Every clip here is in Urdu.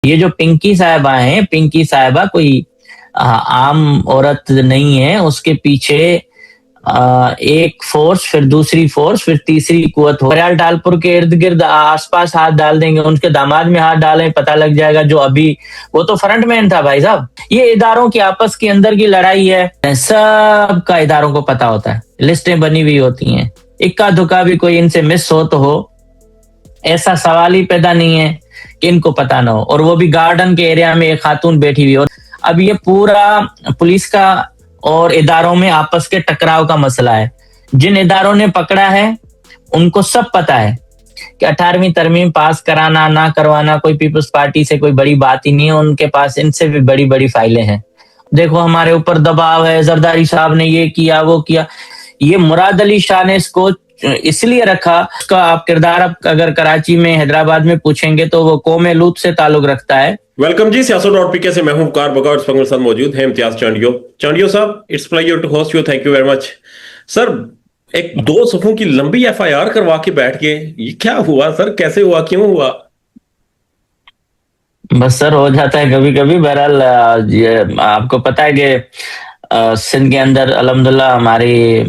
یہ جو پنکی صاحبہ ہیں، پنکی صاحبہ کوئی عام عورت نہیں ہے، اس کے پیچھے ایک فورس، پھر دوسری فورس، پھر تیسری قوت ہو. ریال ڈالپور کے ارد گرد آس پاس ہاتھ ڈال دیں گے، ان کے داماد میں ہاتھ ڈالیں پتہ لگ جائے گا. جو ابھی وہ تو فرنٹ مین تھا بھائی صاحب. یہ اداروں کی آپس کے اندر کی لڑائی ہے، سب کا اداروں کو پتا ہوتا ہے، لسٹیں بنی ہوئی ہوتی ہیں. اکا دکا بھی کوئی ان سے مس ہو تو ہو، ایسا سوال ہی پیدا نہیں ہے کہ ان کو پتا نہ ہو. اور وہ بھی گارڈن کے ایریا میں ایک خاتون بیٹھی ہوئی. اور اب یہ پورا پولیس کا اور اداروں میں آپس کے ٹکراؤ کا مسئلہ ہے. جن اداروں نے پکڑا ہے ان کو سب پتا ہے کہ 18ویں ترمیم پاس کرانا نہ کروانا کوئی پیپلز پارٹی سے کوئی بڑی بات ہی نہیں ہے. ان کے پاس ان سے بھی بڑی بڑی فائلیں ہیں. دیکھو ہمارے اوپر دباؤ ہے، زرداری صاحب نے یہ کیا وہ کیا. یہ مراد علی شاہ نے اس کو اس لیے رکھا، اس کا آپ کردار اگر کراچی میں حیدرآباد میں پوچھیں گے تو وہ قوم لوط سے تعلق رکھتا ہے. ویلکم جی، سیاست ڈاٹ پی کے سے میں ہوں وقار بکا اور اس وقت میرے ساتھ موجود ہیں امتیاز چانڈیو. چانڈیو صاحب، it's pleasure to host you, thank you very much. Sir, ایک 2 صفحوں کی لمبی ایف آئی آر کروا کے بیٹھ گئے، یہ کیا ہوا سر؟ کیسے ہوا؟ کیوں ہوا؟ بس سر ہو جاتا ہے کبھی کبھی. بہرحال آپ کو پتا ہے کہ سندھ کے اندر الحمدللہ ہماری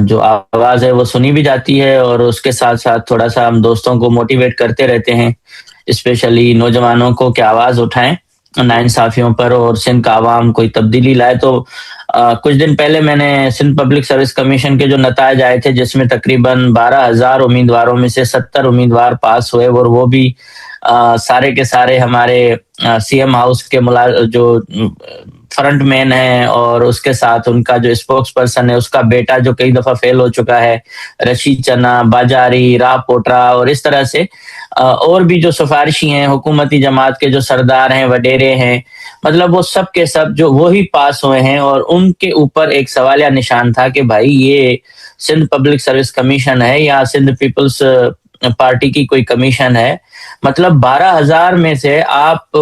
جو آواز ہے وہ سنی بھی جاتی ہے، اور اس کے ساتھ ساتھ تھوڑا سا ہم دوستوں کو موٹیویٹ کرتے رہتے ہیں، اسپیشلی نوجوانوں کو کہ آواز اٹھائیں ناانصافیوں پر اور سندھ کا عوام کوئی تبدیلی لائے. تو کچھ دن پہلے میں نے سندھ پبلک سروس کمیشن کے جو نتائج آئے تھے، جس میں تقریباً 12,000 امیدواروں میں سے 70 امیدوار پاس ہوئے، اور وہ بھی سارے کے سارے ہمارے سی ایم ہاؤس کے جو فرنٹ مین ہیں، اور اس کے ساتھ ان کا جو اسپوکس پرسن ہے، اس کا بیٹا جو کئی دفعہ فیل ہو چکا ہے، رشید چنا، باجاری، راہ پوٹرا، اور اس طرح سے اور بھی جو سفارشی ہیں، حکومتی جماعت کے جو سردار ہیں، وڈیرے ہیں، مطلب وہ سب کے سب جو وہی پاس ہوئے ہیں. اور ان کے اوپر ایک سوالیہ نشان تھا کہ بھائی یہ سندھ پبلک سروس کمیشن ہے یا سندھ پیپلز پارٹی کی کوئی کمیشن ہے؟ مطلب 12,000 میں سے آپ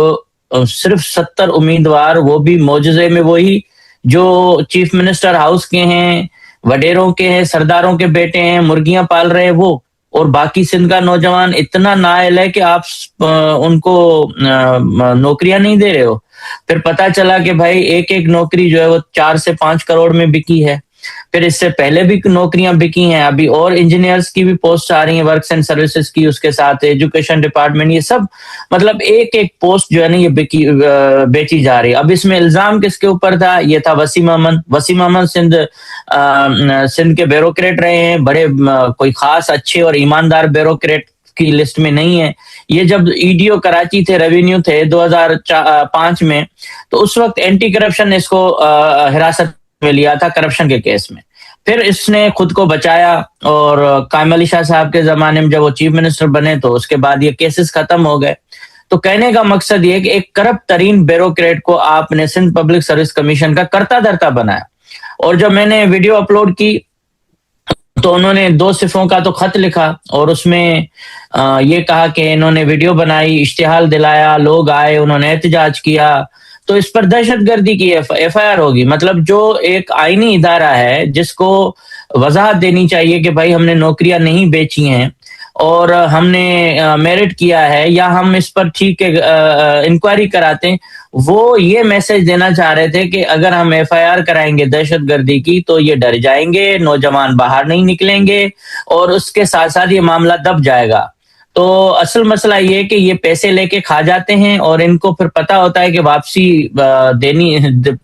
صرف 70 امیدوار، وہ بھی معجزے میں وہی جو چیف منسٹر ہاؤس کے ہیں، وڈیروں کے ہیں، سرداروں کے بیٹے ہیں، مرغیاں پال رہے ہیں وہ، اور باقی سندھ کا نوجوان اتنا نااہل ہے کہ آپ ان کو نوکریاں نہیں دے رہے ہو. پھر پتا چلا کہ بھائی ایک ایک نوکری جو ہے وہ 4 سے 5 کروڑ میں بکی ہے. پھر اس سے پہلے بھی نوکریاں بکی ہیں، ابھی اور انجینئرز کی بھی پوسٹ آ رہی ہیں، ورکس اینڈ سروسز کی، اس کے ساتھ ایجوکیشن ڈپارٹمنٹ، یہ سب مطلب ایک ایک پوسٹ جو ہے نا یہ بیچی جا رہی ہے. اب اس میں الزام کس کے اوپر تھا؟ یہ تھا وسیم احمد سندھ کے بیوروکریٹ رہے ہیں، بڑے کوئی خاص اچھے اور ایماندار بیوروکریٹ کی لسٹ میں نہیں ہے. یہ جب ای ڈی او کراچی تھے، ریونیو تھے 2005 میں، تو اس وقت اینٹی کرپشن نے اس کو حراست میں لیا تھا کرپشن کے کیس میں. پھر اس نے خود کو بچایا، اور قائم علی شاہ صاحب کے زمانے میں جب وہ چیف منسٹر بنے تو اس کے بعد یہ کیسز ختم ہو گئے. تو کہنے کا مقصد یہ کہ ایک کرپٹ ترین بیوروکریٹ کو آپ نے سندھ پبلک سروس کمیشن کا کرتا دھرتا بنایا. اور جب میں نے ویڈیو اپلوڈ کی تو انہوں نے 2 صفحوں کا تو خط لکھا، اور اس میں یہ کہا کہ انہوں نے ویڈیو بنائی، اشتعال دلایا، لوگ آئے، انہوں نے احتجاج کیا، تو اس پر دہشت گردی کی ایف آئی آر ہوگی. مطلب جو ایک آئینی ادارہ ہے جس کو وضاحت دینی چاہیے کہ بھائی ہم نے نوکریاں نہیں بیچی ہیں اور ہم نے میرٹ کیا ہے، یا ہم اس پر ٹھیک انکوائری کراتے ہیں، وہ یہ میسج دینا چاہ رہے تھے کہ اگر ہم ایف آئی آر کرائیں گے دہشت گردی کی تو یہ ڈر جائیں گے، نوجوان باہر نہیں نکلیں گے، اور اس کے ساتھ ساتھ یہ معاملہ دب جائے گا. تو اصل مسئلہ یہ کہ یہ پیسے لے کے کھا جاتے ہیں، اور ان کو پھر پتا ہوتا ہے کہ واپسی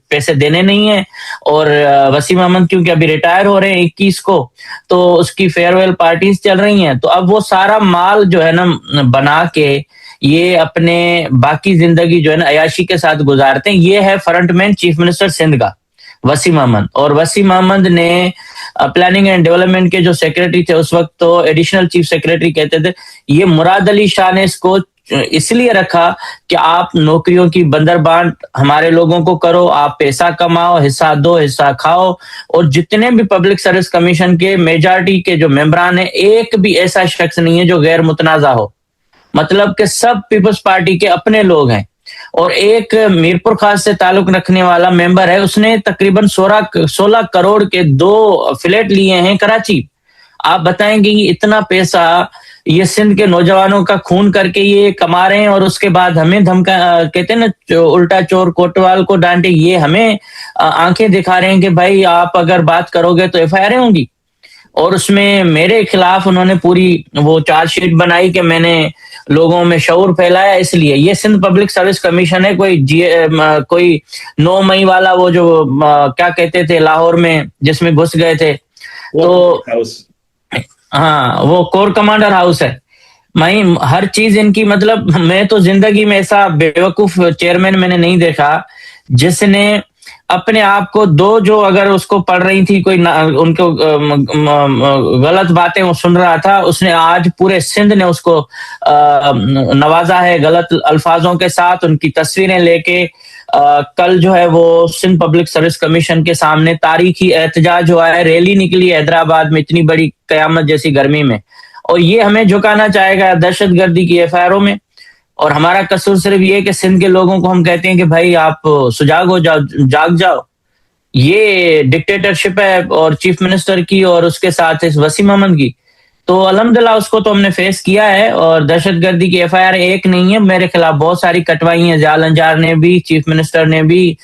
پیسے دینے نہیں ہیں. اور وسیم احمد کیونکہ ابھی ریٹائر ہو رہے ہیں 21 کو، تو اس کی فیئر ویل پارٹیز چل رہی ہیں، تو اب وہ سارا مال جو ہے نا بنا کے یہ اپنے باقی زندگی جو ہے نا عیاشی کے ساتھ گزارتے ہیں. یہ ہے فرنٹ مین چیف منسٹر سندھ کا وسیم احمد. اور وسیم احمد نے پلاننگ اینڈ ڈیولپمنٹ کے جو سیکرٹری تھے اس وقت، تو ایڈیشنل چیف سیکرٹری کہتے تھے. یہ مراد علی شاہ نے اس کو اس لیے رکھا کہ آپ نوکریوں کی بندر بانٹ ہمارے لوگوں کو کرو، آپ پیسہ کماؤ، حصہ دو، حصہ کھاؤ. اور جتنے بھی پبلک سروس کمیشن کے میجارٹی کے جو ممبران ہیں، ایک بھی ایسا شخص نہیں ہے جو غیر متنازع ہو. مطلب کہ سب پیپلز پارٹی کے اپنے لوگ ہیں. اور ایک میرپور خاص سے تعلق رکھنے والا ممبر ہے، اس نے تقریباً 16 کروڑ کے 2 فلیٹ لیے ہیں کراچی. آپ بتائیں گے یہ اتنا پیسہ یہ سندھ کے نوجوانوں کا خون کر کے یہ کما رہے ہیں، اور اس کے بعد ہمیں دھمکا کہتے ہیں نا الٹا چور کوٹوال کو ڈانٹے، یہ ہمیں آنکھیں دکھا رہے ہیں کہ بھائی آپ اگر بات کرو گے تو ایف آئی آریں ہوں گی. اور اس میں میرے خلاف انہوں نے پوری وہ چارج شیٹ بنائی کہ میں نے لوگوں میں شعور پھیلایا. اس لیے یہ سندھ پبلک سروس کمیشن ہے، کوئی 9 مئی والا وہ جو کیا کہتے تھے لاہور میں جس میں گھس گئے تھے، تو ہاں وہ کور کمانڈر ہاؤس ہے. میں ہر چیز ان کی، مطلب میں تو زندگی میں ایسا بیوقوف چیئرمین میں نے نہیں دیکھا جس نے اپنے آپ کو جو اگر اس کو پڑھ رہی تھی کوئی ان کو غلط باتیں وہ سن رہا تھا، اس نے آج پورے سندھ نے اس کو نوازا ہے غلط الفاظوں کے ساتھ، ان کی تصویریں لے کے. کل جو ہے وہ سندھ پبلک سروس کمیشن کے سامنے تاریخی احتجاج ہوا ہے، ریلی نکلی حیدرآباد میں اتنی بڑی قیامت جیسی گرمی میں، اور یہ ہمیں جھکانا چاہے گا دہشت گردی کی ایف آئی آروں میں. اور ہمارا قصور صرف یہ کہ سندھ کے لوگوں کو ہم کہتے ہیں کہ بھائی آپ سجاگ ہو جاؤ، جاگ جاؤ. یہ ڈکٹیٹرشپ ہے اور چیف منسٹر کی اور اس کے ساتھ وسیم احمد کی. تو الحمدللہ اس کو تو ہم نے فیس کیا ہے، اور دہشت گردی کی ایف آئی آر ایک نہیں ہے، میرے خلاف بہت ساری کٹوائی ہیں، ضیاء النجار نے بھی، چیف منسٹر نے بھی،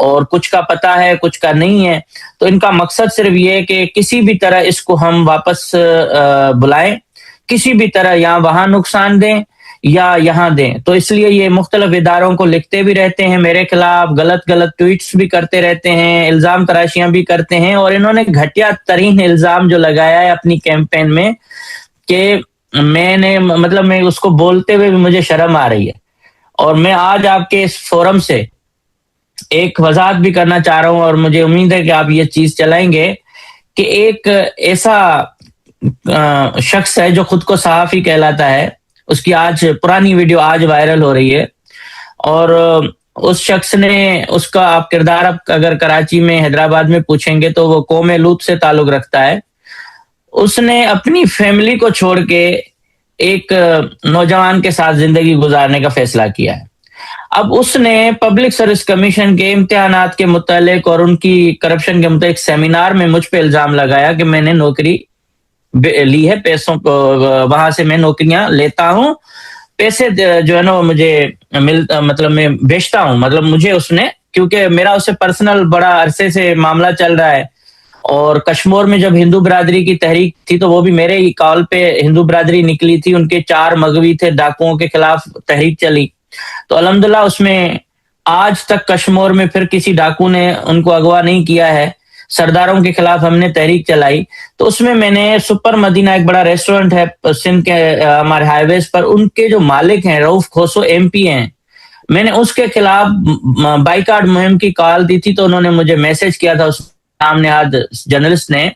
اور کچھ کا پتہ ہے کچھ کا نہیں ہے. تو ان کا مقصد صرف یہ ہے کہ کسی بھی طرح اس کو ہم واپس بلائیں، کسی بھی طرح یہاں وہاں نقصان دیں یا یہاں دیں. تو اس لیے یہ مختلف اداروں کو لکھتے بھی رہتے ہیں میرے خلاف، غلط ٹویٹس بھی کرتے رہتے ہیں، الزام تراشیاں بھی کرتے ہیں. اور انہوں نے گھٹیا ترین الزام جو لگایا ہے اپنی کیمپین میں کہ میں نے، مطلب میں اس کو بولتے ہوئے بھی مجھے شرم آ رہی ہے. اور میں آج آپ کے اس فورم سے ایک وضاحت بھی کرنا چاہ رہا ہوں، اور مجھے امید ہے کہ آپ یہ چیز چلائیں گے کہ ایک ایسا شخص ہے جو خود کو صحافی کہلاتا ہے، اس کی آج پرانی ویڈیو آج وائرل ہو رہی ہے، اور اس شخص نے اس کا آپ کردار اگر کراچی میں حیدرآباد میں پوچھیں گے تو وہ قوم لوط سے تعلق رکھتا ہے. اس نے اپنی فیملی کو چھوڑ کے ایک نوجوان کے ساتھ زندگی گزارنے کا فیصلہ کیا ہے. اب اس نے پبلک سروس کمیشن کے امتحانات کے متعلق اور ان کی کرپشن کے متعلق سیمینار میں مجھ پہ الزام لگایا کہ میں نے نوکری لی ہے، پیسوں وہاں سے میں نوکریاں لیتا ہوں، پیسے جو ہے نا وہ مجھے مطلب میں بیچتا ہوں. مطلب مجھے اس نے، کیونکہ میرا اس سے پرسنل بڑا عرصے سے معاملہ چل رہا ہے، اور کشمور میں جب ہندو برادری کی تحریک تھی تو وہ بھی میرے ہی کال پہ ہندو برادری نکلی تھی، ان کے 4 مغوی تھے، ڈاکوؤں کے خلاف تحریک چلی. تو الحمدللہ اس میں آج تک کشمور میں پھر کسی ڈاکو نے ان کو اغوا نہیں کیا ہے. سرداروں کے خلاف ہم نے تحریک چلائی. تو اس میں نے سپر مدینہ ایک بڑا ریسٹورنٹ ہے سندھ کے ہمارے ہائی ویز پر، ان کے جو مالک ہیں رؤف کھوسو ایم پی ہیں، میں نے اس کے خلاف بائیکاٹ مہم کی کال دی تھی. تو انہوں نے مجھے میسج کیا تھا، اس سامنے آج جرنلسٹ نے،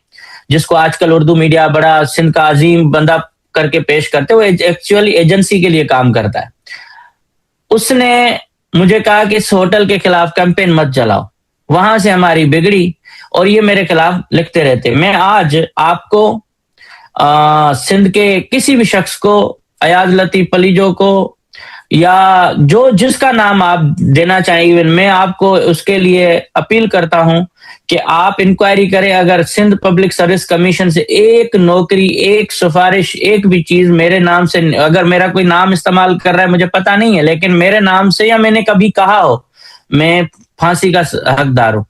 جس کو آج کل اردو میڈیا بڑا سندھ کا عظیم بندہ کر کے پیش کرتے، وہ ایکچولی ایجنسی کے لیے کام کرتا ہے. اس نے مجھے کہا کہ اس ہوٹل کے خلاف کیمپین مت چلاؤ. وہاں سے ہماری بگڑی اور یہ میرے خلاف لکھتے رہتے. میں آج آپ کو سندھ کے کسی بھی شخص کو، ایاز لطیف پلیجو کو، یا جس کا نام آپ دینا چاہیں، میں آپ کو اس کے لیے اپیل کرتا ہوں کہ آپ انکوائری کریں. اگر سندھ پبلک سروس کمیشن سے ایک نوکری، ایک سفارش، ایک بھی چیز میرے نام سے، اگر میرا کوئی نام استعمال کر رہا ہے مجھے پتا نہیں ہے، لیکن میرے نام سے یا میں نے کبھی کہا ہو، میں پھانسی کا حقدار ہوں.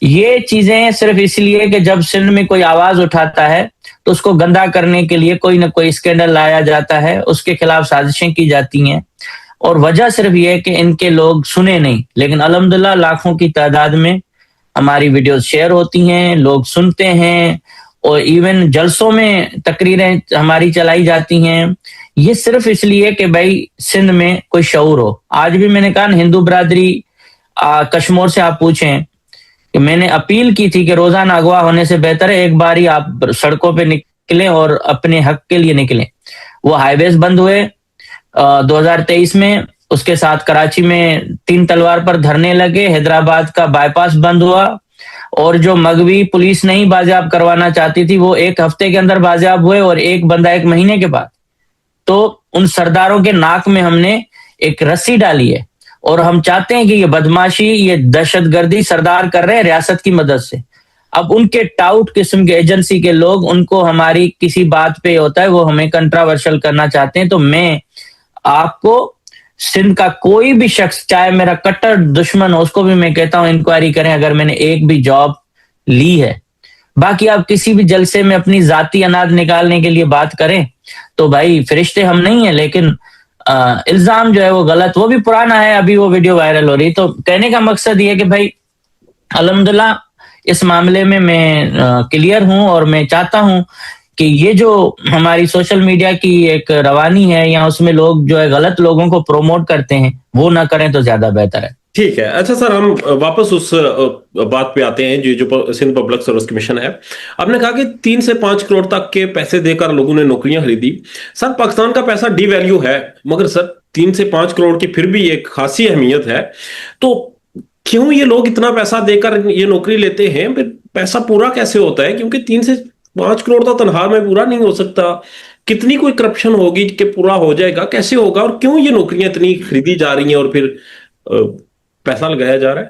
یہ چیزیں صرف اس لیے کہ جب سندھ میں کوئی آواز اٹھاتا ہے تو اس کو گندا کرنے کے لیے کوئی نہ کوئی اسکینڈل لایا جاتا ہے، اس کے خلاف سازشیں کی جاتی ہیں. اور وجہ صرف یہ ہے کہ ان کے لوگ سنے نہیں. لیکن الحمدللہ لاکھوں کی تعداد میں ہماری ویڈیوز شیئر ہوتی ہیں، لوگ سنتے ہیں، اور ایون جلسوں میں تقریریں ہماری چلائی جاتی ہیں. یہ صرف اس لیے کہ بھائی سندھ میں کوئی شعور ہو. آج بھی میں نے کہا ہندو برادری کشمور سے آپ پوچھیں کہ میں نے اپیل کی تھی کہ روزانہ اغوا ہونے سے بہتر ہے ایک بار ہی آپ سڑکوں پہ نکلیں اور اپنے حق کے لیے نکلیں. وہ ہائی ویز بند ہوئے 2023 میں، اس کے ساتھ کراچی میں 3 تلوار پر دھرنے لگے، حیدرآباد کا بائی پاس بند ہوا، اور جو مغوی پولیس نہیں بازیاب کروانا چاہتی تھی وہ 1 ہفتے کے اندر بازیاب ہوئے، اور ایک بندہ 1 مہینے کے بعد. تو ان سرداروں کے ناک میں ہم نے ایک رسی ڈالی ہے، اور ہم چاہتے ہیں کہ یہ بدماشی، یہ دہشت گردی سردار کر رہے ہیں ریاست کی مدد سے. اب ان کے ٹاؤٹ قسم کے ایجنسی کے لوگ ان کو ہماری کسی بات پہ ہوتا ہے وہ ہمیں کنٹراورشل کرنا چاہتے ہیں. تو میں آپ کو سندھ کا کوئی بھی شخص چاہے میرا کٹر دشمن ہو اس کو بھی میں کہتا ہوں انکوائری کریں اگر میں نے ایک بھی جاب لی ہے. باقی آپ کسی بھی جلسے میں اپنی ذاتی اناج نکالنے کے لیے بات کریں تو بھائی فرشتے ہم نہیں ہیں, لیکن الزام جو ہے وہ غلط, وہ بھی پرانا ہے, ابھی وہ ویڈیو وائرل ہو رہی. تو کہنے کا مقصد یہ ہے کہ بھائی الحمدللہ اس معاملے میں کلیئر ہوں, اور میں چاہتا ہوں کہ یہ جو ہماری سوشل میڈیا کی ایک روانی ہے یا اس میں لوگ جو ہے غلط لوگوں کو پروموٹ کرتے ہیں وہ نہ کریں تو زیادہ بہتر ہے. ٹھیک ہے. اچھا سر, ہم واپس اس بات پہ آتے ہیں جو سندھ پبلک سروس کمیشن ہے. آپ نے کہا کہ 3 سے 5 کروڑ تک کے پیسے دے کر لوگوں نے نوکریاں خریدی. سر پاکستان کا پیسہ ڈی ویلیو ہے, مگر سر 3 سے 5 کروڑ کی پھر بھی ایک خاصی اہمیت ہے. تو کیوں یہ لوگ اتنا پیسہ دے کر یہ نوکری لیتے ہیں؟ پھر پیسہ پورا کیسے ہوتا ہے؟ کیونکہ 3 سے 5 کروڑ تو تنخواہ میں پورا نہیں ہو سکتا. کتنی کوئی کرپشن ہوگی کہ پورا ہو جائے گا؟ کیسے ہوگا؟ اور کیوں یہ نوکریاں اتنی خریدی جا رہی ہیں اور پھر پیسہ لگایا جا رہا ہے؟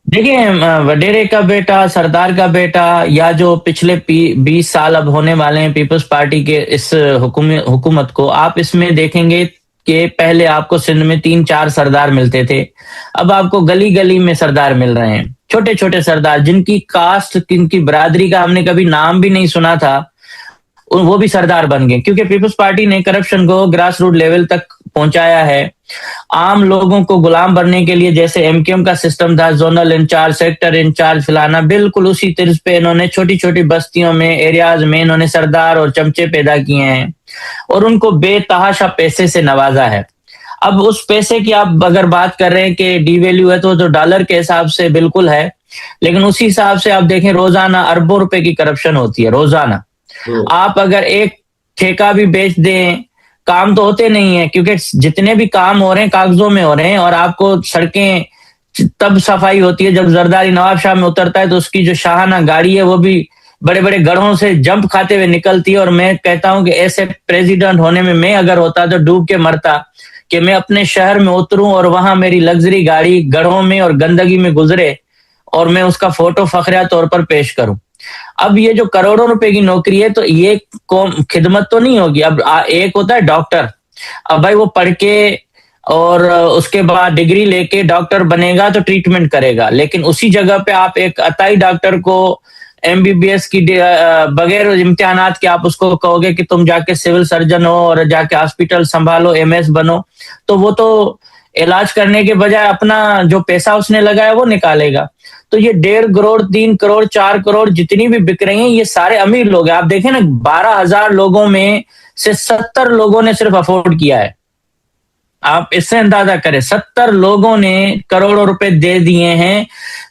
دیکھیں, وڈیرے کا بیٹا, سردار کا بیٹا, یا جو پچھلے 20 سال اب ہونے والے ہیں پیپلز پارٹی کے اس حکومت کو, آپ اس میں دیکھیں گے کہ پہلے آپ کو سندھ میں 3-4 سردار ملتے تھے, اب آپ کو گلی گلی میں سردار مل رہے ہیں. چھوٹے چھوٹے سردار جن کی کاسٹ, جن کی برادری کا ہم نے کبھی نام بھی نہیں سنا تھا, وہ بھی سردار بن گئے, کیونکہ پیپلز پارٹی نے کرپشن کو گراس روٹ لیول تک پہنچایا ہے. عام لوگوں کو غلام بننے کے لیے جیسے ایم کیو ایم کا سسٹم تھا, زونل انچارج, سیکٹر انچارج فلانا, بالکل اسی طرز پہ انہوں نے چھوٹی چھوٹی بستیوں میں, ایریاز میں انہوں نے سردار اور چمچے پیدا کیے ہیں اور ان کو بے تحاشا پیسے سے نوازا ہے. اب اس پیسے کی آپ اگر بات کر رہے ہیں کہ ڈی ویلیو ہے تو ڈالر کے حساب سے بالکل ہے, لیکن اسی حساب سے آپ دیکھیں روزانہ اربوں روپے کی کرپشن ہوتی ہے روزانہ. آپ اگر ایک ٹھیکہ بھی بیچ دیں, کام تو ہوتے نہیں ہیں کیونکہ جتنے بھی کام ہو رہے ہیں کاغذوں میں ہو رہے ہیں, اور آپ کو سڑکیں تب صفائی ہوتی ہے جب زرداری نواب شاہ میں اترتا ہے تو اس کی جو شاہانہ گاڑی ہے وہ بھی بڑے بڑے گڑھوں سے جمپ کھاتے ہوئے نکلتی ہے. اور میں کہتا ہوں کہ ایسے پریزیڈنٹ ہونے میں اگر ہوتا تو ڈوب کے مرتا, کہ میں اپنے شہر میں اتروں اور وہاں میری لگژری گاڑی گڑھوں میں اور گندگی میں گزرے اور میں اس کا فوٹو فخریہ طور پر پیش کروں. اب یہ جو کروڑوں روپے کی نوکری ہے تو یہ خدمت تو نہیں ہوگی. اب ایک ہوتا ہے ڈاکٹر, اب بھائی وہ پڑھ کے اور اس کے بعد ڈگری لے کے ڈاکٹر بنے گا تو ٹریٹمنٹ کرے گا, لیکن اسی جگہ پہ آپ ایک عطائی ڈاکٹر کو ایم بی بی ایس کی بغیر امتحانات کے آپ اس کو کہو گے کہ تم جا کے سول سرجن ہو اور جا کے ہاسپٹل سنبھالو, ایم ایس بنو, تو وہ تو علاج کرنے کے بجائے اپنا جو پیسہ اس نے لگایا وہ نکالے گا. تو یہ 1.5 کروڑ 3 کروڑ 4 کروڑ جتنی بھی بک رہی ہیں یہ سارے امیر لوگ ہیں. آپ دیکھیں نا 12,000 لوگوں میں سے 70 لوگوں نے صرف افورڈ کیا ہے. آپ اس سے اندازہ کریں 70 لوگوں نے کروڑوں روپے دے دیے ہیں,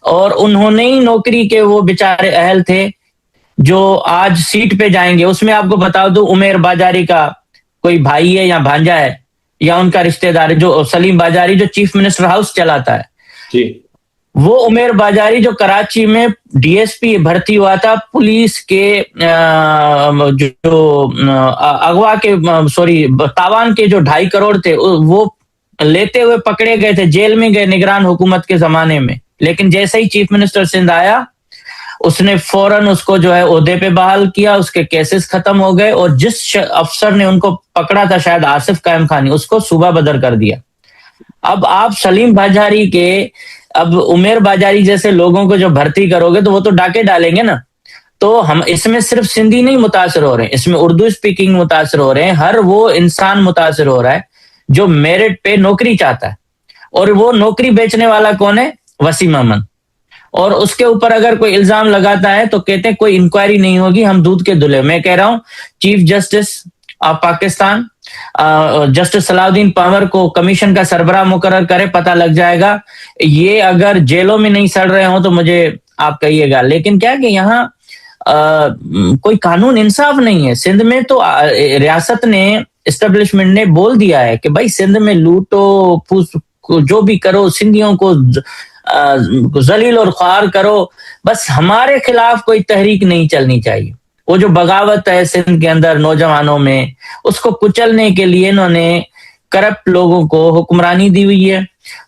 اور انہوں نے ہی نوکری کے وہ بیچارے اہل تھے جو آج سیٹ پہ جائیں گے. اس میں آپ کو بتا دوں عمیر باجاری کا کوئی بھائی ہے یا بھانجا ہے یا ان کا رشتہ دار, جو سلیم باجاری جو چیف منسٹر ہاؤس چلاتا ہے, جی وہ عمیر باجاری جو کراچی میں ڈی ایس پی بھرتی ہوا تھا پولیس کے جو اغوا کے تاوان کے جو 2.5 کروڑ تھے وہ لیتے ہوئے پکڑے گئے تھے, جیل میں گئے نگران حکومت کے زمانے میں. لیکن جیسے ہی چیف منسٹر سندھ آیا اس نے فوراً اس کو جو ہے عہدے پہ بحال کیا, اس کے کیسز ختم ہو گئے, اور جس افسر نے ان کو پکڑا تھا شاید آصف قائم خانی, اس کو صوبہ بدر کر دیا. اب آپ سلیم باجاری کے, اب عمیر باجاری جیسے لوگوں کو جو بھرتی کرو گے تو وہ تو ڈاکے ڈالیں گے نا. تو ہم اس میں صرف سندھی نہیں متاثر ہو رہے ہیں, اس میں اردو اسپیکنگ متاثر ہو رہے ہیں, ہر وہ انسان متاثر ہو رہا ہے جو میرٹ پہ نوکری چاہتا ہے. اور وہ نوکری بیچنے والا کون ہے؟ وسیم احمد. اور اس کے اوپر اگر کوئی الزام لگاتا ہے تو کہتے ہیں کوئی انکوائری نہیں ہوگی, ہم دودھ کے دلے. میں کہہ رہا ہوں chief justice of Pakistan justice صلاح الدین پنور کو کمیشن کا سربراہ مقرر کرے, پتہ لگ جائے گا. یہ اگر جیلوں میں نہیں سڑ رہے ہوں تو مجھے آپ کہیے گا, لیکن کیا کہ یہاں کوئی قانون انصاف نہیں ہے. سندھ میں تو ریاست نے اسٹیبلشمنٹ نے بول دیا ہے کہ بھائی سندھ میں لوٹو جو بھی کرو, سندھیوں کو ذلیل اور خوار کرو, بس ہمارے خلاف کوئی تحریک نہیں چلنی چاہیے. وہ جو بغاوت ہے سندھ کے اندر نوجوانوں میں, اس کو کچلنے کے لیے انہوں نے کرپٹ لوگوں کو حکمرانی دی ہوئی ہے.